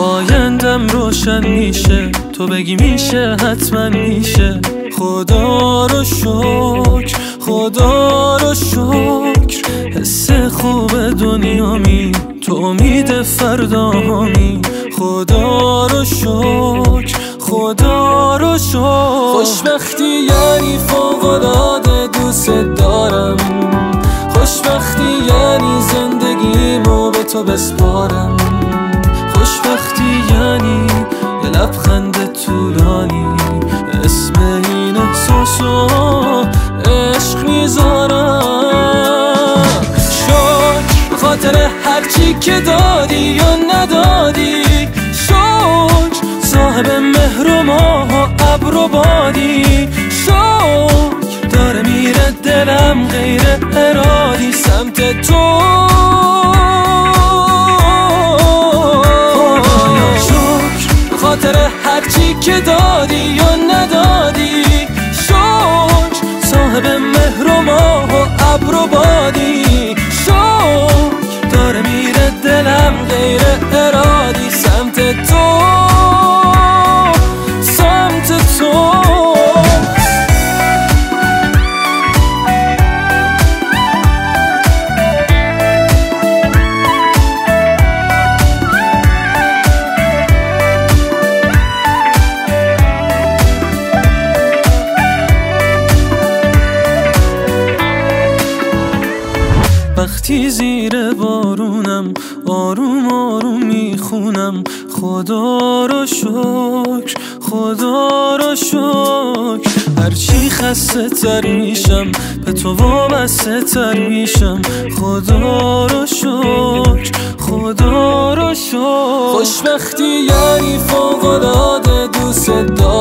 آیندم روشن میشه، تو بگی میشه حتما میشه. خدا رو شکر، خدا رو شکر، حس خوب دنیامی، تو امید فردامی. خدا رو شکر، خدا رو شکر. خوشبختی یعنی فوق‌العاده دوست دارم، خوشبختی یعنی زندگیمو به تو بسپارم، خوشبختی یعنی یه لبخند طولانی، اسم این احساسو عشق میذارم. شکر به خاطر هرچی که دادی یا ندادی، شکر صاحب مهر و ماه و ابر و بادی، شکر داره میره دلم غیر ارادی سمت تو. خاطر هرچی که دادی یا ندادی، شکر صاحب مهر و ماه و ابر و بادی، شکر داره میره دلم غیر ارادی سمت تو، سمت تو. وقتی زیر بارونم آروم آروم میخونم، خدا رو شکر، خدا رو شکر. هرچی خسته تر میشم به تو وابسته تر میشم، خدا رو شکر، خدا رو شکر. خوشبختی یعنی فوق‌العاده دوست دارم.